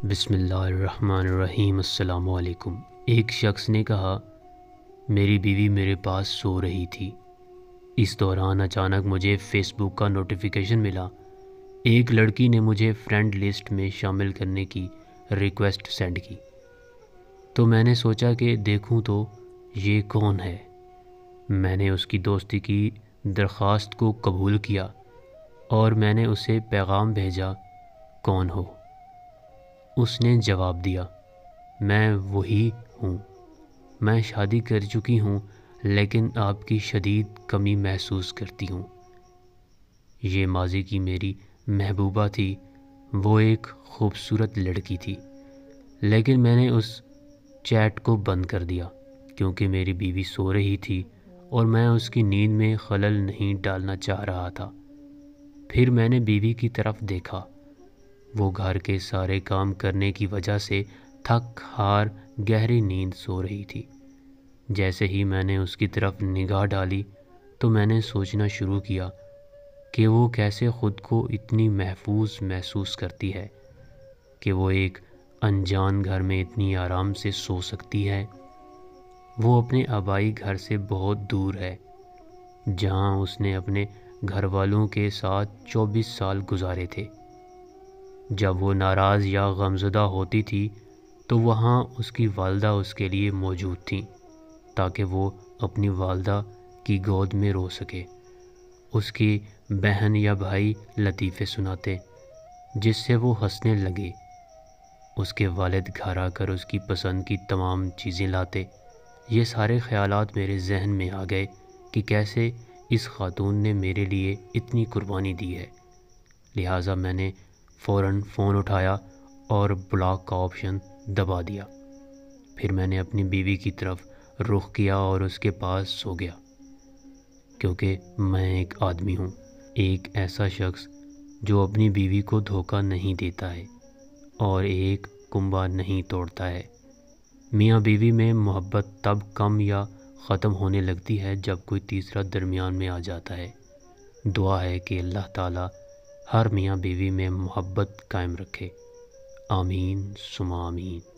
بسم اللہ الرحمن الرحیم۔ السلام علیکم۔ ایک شخص نے کہا، میری بیوی میرے پاس سو رہی تھی۔ اس دوران اچانک مجھے فیس بک کا نوٹیفیکیشن ملا۔ ایک لڑکی نے مجھے فرینڈ لسٹ میں شامل کرنے کی ریکویسٹ سینڈ کی، تو میں نے سوچا کہ دیکھوں تو یہ کون ہے۔ میں نے اس کی دوستی کی درخواست کو قبول کیا اور میں نے اسے پیغام بھیجا، کون ہو؟ اس نے جواب دیا، میں وہی ہوں، میں شادی کر چکی ہوں لیکن آپ کی شدید کمی محسوس کرتی ہوں۔ یہ ماضی کی میری محبوبہ تھی، وہ ایک خوبصورت لڑکی تھی، لیکن میں نے اس چیٹ کو بند کر دیا کیونکہ میری بیوی سو رہی تھی اور میں اس کی نیند میں خلل نہیں ڈالنا چاہ رہا تھا۔ پھر میں نے بیوی کی طرف دیکھا، وہ گھر کے سارے کام کرنے کی وجہ سے تھک ہار گہری نیند سو رہی تھی۔ جیسے ہی میں نے اس کی طرف نگاہ ڈالی تو میں نے سوچنا شروع کیا کہ وہ کیسے خود کو اتنی محفوظ محسوس کرتی ہے کہ وہ ایک انجان گھر میں اتنی آرام سے سو سکتی ہے۔ وہ اپنے آبائی گھر سے بہت دور ہے، جہاں اس نے اپنے گھر والوں کے ساتھ 24 سال گزارے تھے۔ جب وہ ناراض یا غمزدہ ہوتی تھی تو وہاں اس کی والدہ اس کے لیے موجود تھیں تاکہ وہ اپنی والدہ کی گود میں رو سکے۔ اس کی بہن یا بھائی لطیفے سناتے جس سے وہ ہنسنے لگے۔ اس کے والد گھر آ کر اس کی پسند کی تمام چیزیں لاتے۔ یہ سارے خیالات میرے ذہن میں آ گئے کہ کیسے اس خاتون نے میرے لیے اتنی قربانی دی ہے۔ لہٰذا میں نے فوراً فون اٹھایا اور بلاک کا آپشن دبا دیا۔ پھر میں نے اپنی بیوی کی طرف رخ کیا اور اس کے پاس سو گیا، کیونکہ میں ایک آدمی ہوں، ایک ایسا شخص جو اپنی بیوی کو دھوکہ نہیں دیتا ہے اور ایک کنبہ نہیں توڑتا ہے۔ میاں بیوی میں محبت تب کم یا ختم ہونے لگتی ہے جب کوئی تیسرا درمیان میں آ جاتا ہے۔ دعا ہے کہ اللہ تعالیٰ ہر میاں بیوی میں محبت قائم رکھے۔ آمین ثم آمین۔